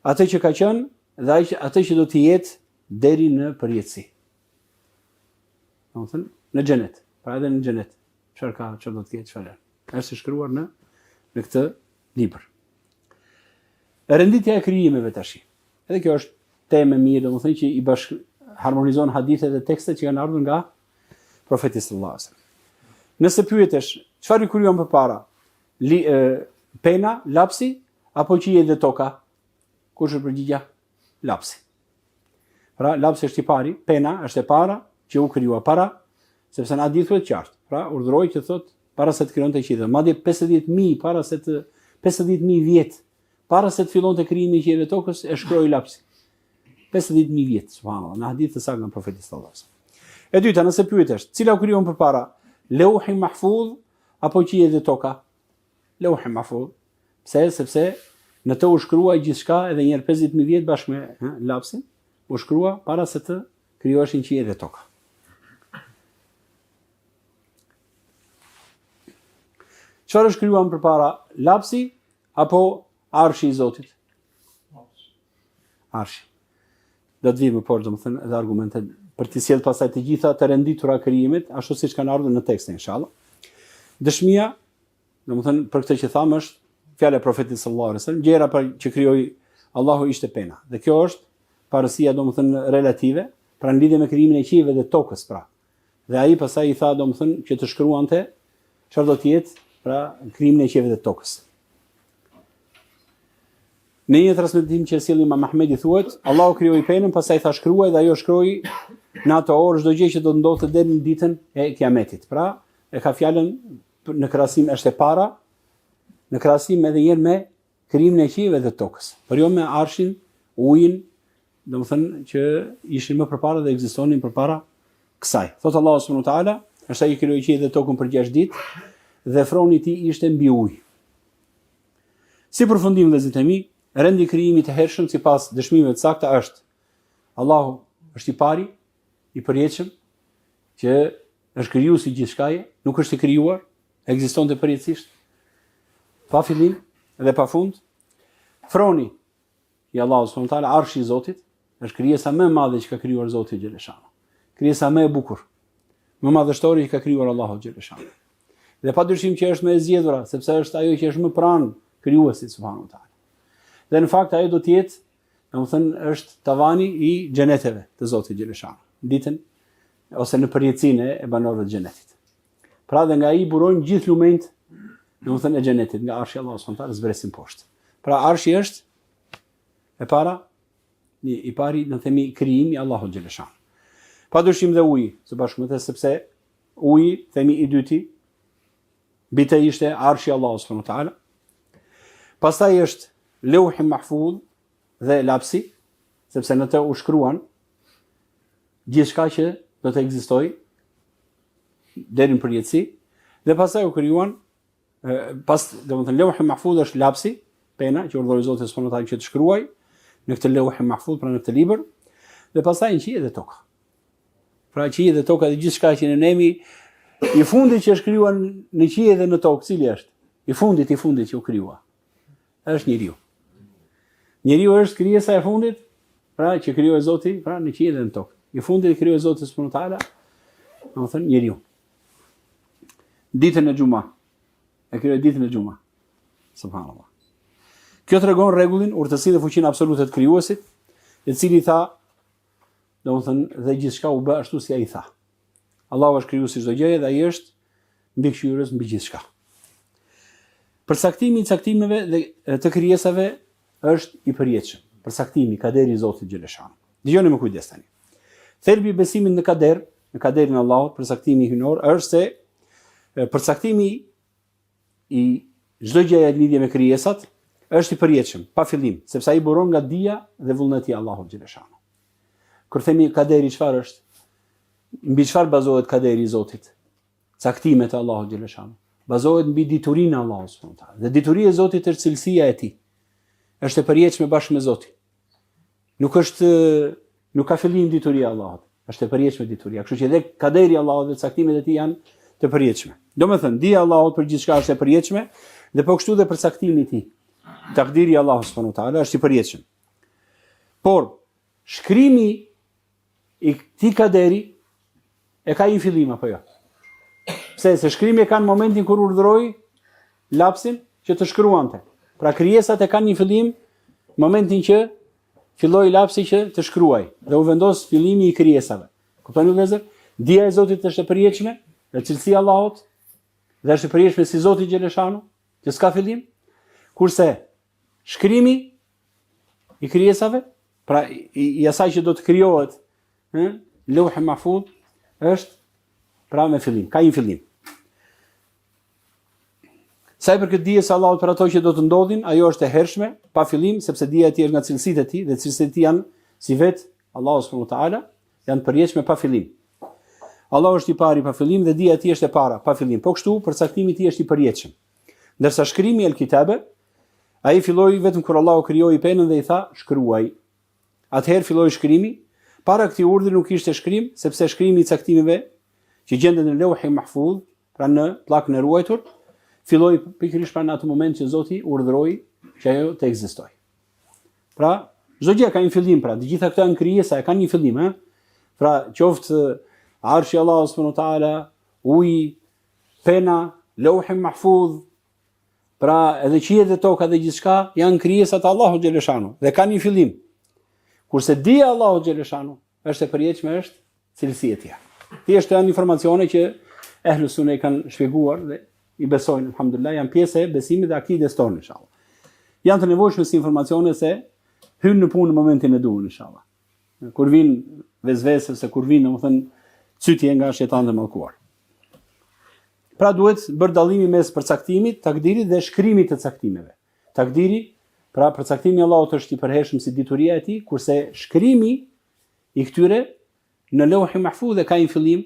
Atë që ka qenë dhe atë që do të jetë deri në përjetësi. Domethënë në xhenet, pra edhe në xhenet. Çfarë do të ketë çfarë? Është shkruar në këtë libër. Renditja e krijimeve tash. Edhe kjo është temë mirë, domethënë që i harmonizon hadithet dhe tekstet që kanë ardhur nga profeti sallallahu alajhi wasallam. Nëse pyetesh, çfarë i krijuan përpara? Pena, lapsi apo qielli dhe toka? Kush është përgjigjja? Lapsi. Pra, lapsi është i pari, pena është e para që u krijua para, sepse në hadith thuhet qartë. Pra, urdhëroi që thot para se të krijonte qiellin. Madje 50.000 vjet para se të fillonte krijimi i qiellit dhe tokës e shkroi lapsi. 50.000 vjet, subhanallahu, në hadith të saktë nga profeti sallallahu alajhi wasallam. E dyta, nëse pyetesh, cila u krijuan përpara? Lauhi Mahfuz apo qielli dhe toka? Lauhi Mahfuz. Pse? Sepse në të u shkruaj gjithçka edhe një herë 50.000 vjet bashkë me lapsin, u shkrua para se të krijoheshin qielli dhe toka. Çfarë është krijuar përpara, lapsi apo arshi i Zotit? Arshi. Do të vijmë por domethënë edhe argumentet për të sjellë pasaj të gjitha të renditura krijimit, ashtu siç kanë ardhur në tekstin inshallah. Dëshmia, domethënë për këtë që thamë është fjala e profetit sallallahu alajhi wasallam, gjëra që krijoi Allahu ishte pena. Dhe kjo është parësia domethënë relative, pra në lidhje me krijimin e qiellit dhe tokës pra. Dhe ai pasaj i tha domethënë që të shkruante çfarë do të jetë pra krijimin e qiellit dhe tokës. Në një transmetim që sjell Imam Ahmedi thuhet, Allahu krijoi penën, pastaj tha shkruaj dhe ajo shkroi në atë orë çdo gjë që do të ndodhte deri në ditën e Kiametit. Pra, e ka fjalën në krahasim është e para, në krahasim edhe një herë me krijimin e qiellit dhe tokës. Por jo me arshin, ujin, domethënë që ishin më përpara dhe ekzistonin përpara kësaj. Thot Allahu subhanahu wa taala, është ai krijoi qiellin dhe tokën për 6 ditë dhe froni i tij ishte mbi ujë. Si përfundim vëllezërit e mi, rendi i krijimit të hershëm sipas dëshmimeve të sakta është Allahu është i pari, i përjetshëm, që është krijuesi i gjithçkaje, nuk është i krijuar, ekzistonte përjetësisht, pa fillim dhe pa fund. Froni i Allahut subhanahu wa taala, arshi i Zotit, është krijesa më e madhe që ka krijuar Zoti xheleshano. Krijesa më e bukur, më madhështore që ka krijuar Allahu xheleshano. Dhe padyshim që është më e zgjedhura, sepse është ajo që është më pranë krijuesit subhanahu wa taala. Dhe në fakt ajo do të jetë, domethënë është tavani i xheneteve të Zotit xheleshano, ditën ose në përjetësinë e banorëve të xhenetit. Pra dhe nga ai burojnë gjithë lumenjt, domethënë e xhenetit, nga arshi i Allahut subhanahu wa taala zbresin poshtë. Pra arshi është e para, i pari në themi krijimi i Allahut xheleshano. Padyshim dhe uji, së bashku sepse uji, themi i dyti, bite ishte arshi i Allahut subhanahu wa taala. Pastaj është Leuhi Mahfudh dhe lapsi, sepse në të u shkruan gjithçka që do të ekzistojë deri në përjetësi, dhe pastaj u krijuan domethënë Leuhi Mahfudh është lapsi, pena që urdhëroi Zoti subhanahu wa taala që të shkruaj në këtë Leuhi Mahfudh, pra në këtë libër, dhe pastaj në qiell dhe tokë. Pra qiell dhe toka dhe gjithçka që ne nemi i fundit që është krijuar në qiell dhe në tokë, cili është? I fundit që u krijua. Është njeriu. Njeriu është krijesa e fundit, pra që krijoi Zoti, pra në qiell dhe në tokë. I fundit e krijoi Zoti subhanahu wa taala, domethënë njeriu. Ditën e xuma. E krijoi ditën e xuma. Subhanallah. Kjo tregon rregullin, urtësinë dhe fuqinë absolute të krijuesit, i cili tha, domethënë dhe gjithçka u bë ashtu si ai tha. Allahu është krijuesi çdo gjëje dhe ai është mbikëqyrës mbi gjithçka. Përcaktimi i caktimeve dhe të krijesave është i përjetshëm. Përcaktimi kaderi i Zotit xheleshano. Dëgjoni me kujdes tani. Thelbi i besimit në kaderin e Allahut, përcaktimi hyjnor është se përcaktimi i çdo gjëje në lidhje me krijesat është i përjetshëm, pa fillim, sepse ai buron nga dija dhe vullneti i Allahut xheleshano. Kur themi kaderi çfarë është? Mbi çfarë bazohet kaderi i Zotit? Caktimet e Allahut xheleshano. Bazohet mbi diturinë e Allahut subhanahu wa taala. Dhe dituria e Zotit është cilësia e tij. Është e përjetshme bashkë me Zotin. Nuk ka fillim dituria e Allahut. Është e përjetshme dituria. Kështu që edhe kaderi i Allahut dhe caktimet e tij janë të përjetshme. Domethënë, dija e Allahut për gjithçka është e përjetshme dhe po kështu dhe për caktimi i tij. Takdiri i Allahut subhanahu wa taala është i përjetshëm. Por shkrimi i këtij kaderi e ka një fillim apo jo? Se shkrimi e ka në momentin kur urdhëroi lapsin që të shkruante. Pra krijesat e kanë një fillim momentin që filloi lapsi që të shkruaj dhe u vendos fillimi i krijesave. Kuptoni vëllezër? Dija e Zotit është e përjetshme, dhe cilësia e Allahut dhe është e përjetshme si Zoti xheleshano, që s'ka fillim, kurse shkrimi i krijesave, pra i asaj që do të krijohet, Leuhi Mahfudh është pra me fillim, ka një fillim. Sa i përket dijes së Allahut për ato që do të ndodhin, ajo është e hershme, pa fillim, sepse dija e tij është nga cilësitë e tij dhe cilësitë e tij janë si vetë Allahu subhanahu wa taala, janë përjetshme pa fillim. Allahu është i pari pa fillim dhe dija e tij është e para pa fillim. Po kështu përcaktimi i tij është i përjetshëm. Ndërsa shkrimi el kitabe, ai filloi vetëm kur Allahu krijoi penën dhe i tha shkruaj. Atëherë filloi shkrimi. Para këtij urdhri nuk ishte shkrim, sepse shkrimi i caktimeve që gjendet në Lauhi Mahfuz, pra në pllakën e ruajtur, filloi pikërisht pra në atë moment që Zoti urdhëroi që ajo të ekzistojë. Pra, çdo gjë ka një fillim, pra, të gjitha këto janë krijesa, kanë një fillim, ëh. Pra, qoftë Arshi i Allahut subhanahu wa taala, uji, pena, Lauhi Mahfuz, pra edhe qielli dhe toka dhe gjithçka janë krijesa të Allahut xhaleshanu dhe kanë një fillim. Kurse dija e Allahut xhaleshanu është e përjetshme, është cilësia e tij. Thjesht janë informacione që Ehlu Sunne kanë shpjeguar dhe i besojnë, alhamdulillah, janë pjesë e besimit dhe akides tonë inshallah. Janë të nevojshme si informacione se hynë në punë në momentin e duhur inshallah. Kur vinë vezvese se kur vinë, domethënë, cytje nga shejtani i mallkuar. Pra duhet bërë dallimi mes përcaktimit, takdirit dhe shkrimit të caktimeve. Takdiri, pra përcaktimi i Allahut është i përhershëm si dituria e tij, kurse shkrimi i këtyre në Lauhi Mahfuz dhe ka një fillim,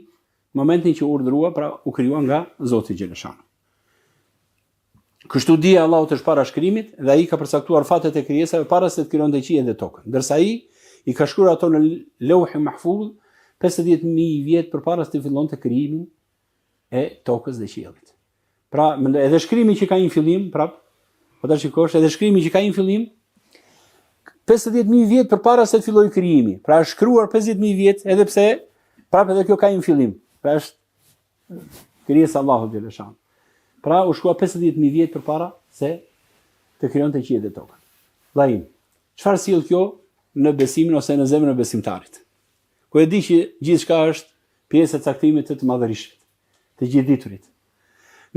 momentin që urdhërua, pra u krijua nga Zoti xhaleshanu. Kështu dija e Allahut është para shkrimit dhe ai ka përcaktuar fatet e krijesave para se të krijonte qiellin dhe tokën. Ndërsa ai i ka shkruar ato në Lauhi Mahfuz 50.000 vjet përpara se të fillonte krijimin e tokës dhe qiellit. Pra, edhe shkrimi që ka një fillim, prap, po ta shikosh, edhe shkrimi që ka një fillim 50.000 vjet përpara se të fillojë krijimi. Pra është shkruar 50.000 vjet, edhe pse prap edhe kjo ka një fillim. Pra është krijesa e Allahut xhaleshanu. Pra u shkrua 50.000 vjet përpara se të krijonte qiellin dhe tokën. Vllai, çfarë sill kjo në besimin ose në zemrën e besimtarit? Ku e di që gjithçka është pjesë e caktimit të madhërisht, të gjithditurit.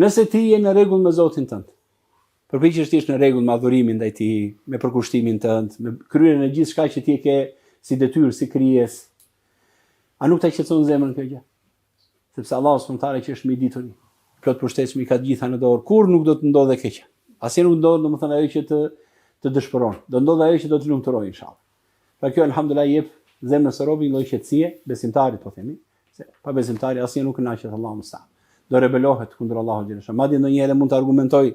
Nëse ti je në rregull me Zotin tënd, përpiqesh të jesh në rregull me adhurimin ndaj tij, me përkushtimin tënd, me kryerjen e gjithçka që ti e ke si detyrë, si krijesë, a nuk ta qetëson zemrën kjo gjë? Sepse Allahu subhanahu wa taala që është më i dituri, plot pushtetshëm i ka të gjitha në dorë, kur nuk do të ndodhe keq. Asnjë nuk ndodh, domethënë ajo që të dëshpëron. Do ndodh ajo që do të lumturojë inshallah. Pra kjo alhamdulillah jep zemrës së robit lloj qetësie, besimtarit po themi, se pa besimtari asnjë nuk kënaqet Allahu mësta. Do rebelohet kundër Allahut xhaleshanu. Madje ndonjëherë mund të argumentoj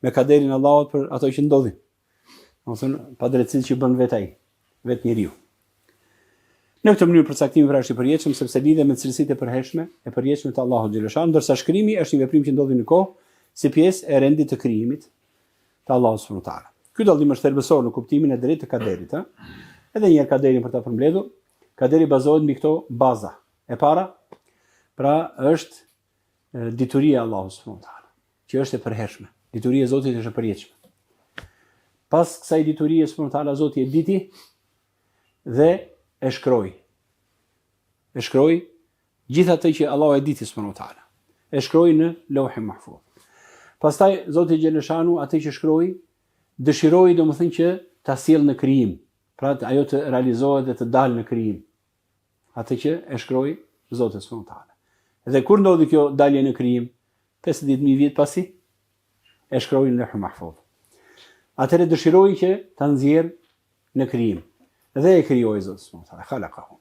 me kaderin e Allahut për ato që ndodhin. Domethënë pa drejtësinë që bën vetë ai, vetë njeriu. Në këtë mënyrë përcaktimi është i përjetshëm sepse lidhet me cilësitë e përjetshme të Allahut xhaleshanu, ndërsa shkrimi është një veprim që ndodhi në kohë si pjesë e rendit të krijimit të Allahut subhanahu wa taala. Ky dallim është thelbësor në kuptimin e drejtë të kaderit, ëh. Edhe një herë kaderin për ta përmbledhur, kaderi bazohet mbi këto baza. E para, pra është dituria e Allahut subhanahu wa taala, që është e përhershme. Dituria e Zotit është e përjetshme. Pas kësaj diturie subhanahu wa taala Zoti e diti dhe e shkroi. E shkroi gjithë atë që Allahu e diti subhanahu wa taala. E shkroi në Lauhi Mahfuz. Pastaj Zoti xhaleshanu atë që shkroi dëshiroi domethënë që ta sjellë në krijim. Pra ajo të realizohet dhe të dalë në krijim. Atë që e shkroi Zoti subhanahu wa taala. Dhe kur ndodhi kjo dalje në krijim? 50.000 vjet pasi e shkroi në Lauhi Mahfuz. Atëherë dëshiroi që ta nxjerrë në krijim. Dhe e krijoi Zoti subhanahu wa taala, khalaqahu.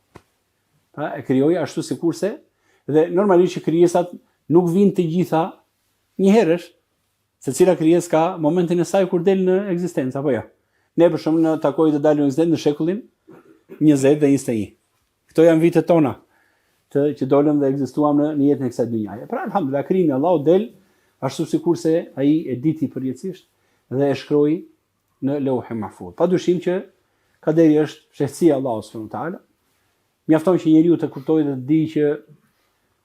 Pra e krijoi ashtu sikurse dhe normalisht që krijesat nuk vijnë të gjitha një herësh, secila krijesë ka momentin e saj kur del në ekzistencë apo jo. Ne për shembull në takoj të dalim në ekzistencë në shekullin 20 dhe 21. Këto janë vitet tona që dolëm dhe ekzistuam në jetën e kësaj dhunjaje. Pra alhamdulillah krijimi i Allahut del ashtu sikurse ai e diti përjetësisht dhe e shkroi në Lauhi Mahfuz. Padyshim që kaderi është shehtësia e Allahut subhanahu wa taala. Mjafton që njeriu të kuptojë dhe të di që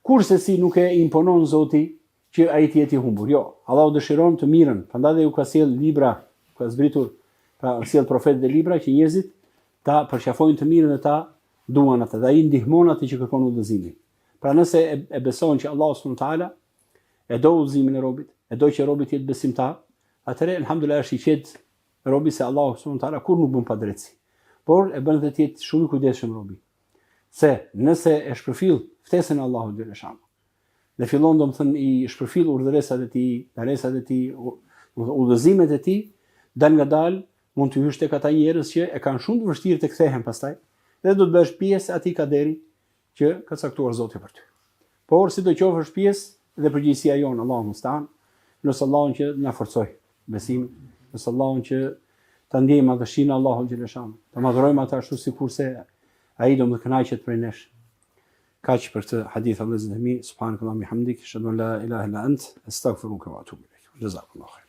kurse si nuk e imponon Zoti që ai të jetë i humbur. Jo, Allahu dëshiron të mirën. Prandaj u ka sjell libra, ka zbritur, pra sjell profetë dhe libra që njerëzit ta përqafojnë të mirën dhe ta duan atë. Dhe ai ndihmon atë që kërkon udhëzimin. Pra nëse e beson që Allahu subhanahu wa taala e do udhëzimin e robit, e do që robi të jetë besimtar, atëherë alhamdulillah është i qetë robi se Allahu subhanahu wa taala kur nuk bën padrejtësi. Por e bën të jetë shumë i kujdesshëm robi. Se nëse e shpërfill ftesën e Allahut xhaleshanu dhe fillon domethënë i shpërfill urdhëresat e tij, darresat e tij, udhëzimet e tij, dal ngadal mund të hysh tek ata njerëz që e kanë shumë të vështirë të kthehen pastaj dhe do të bësh pjesë atij kaderi që ka caktuar Zoti për ty. Por sidoqoftë është pjesë dhe përgjegjësia jonë, Allahu musta'an, nëse Allahun që na forcoj besimin, nëse Allahun që ta ndjejmë madhështinë e Allahut xhaleshan. Ta madhrojmë ata ashtu sikurse ai do të kënaqet prej nesh. Kaq për këtë hadith Allahu zotëmi subhanakallahumma hamdik ashhadu an la ilaha illa ant astaghfiruka wa atubu ilaik. Jazakumullahu khair.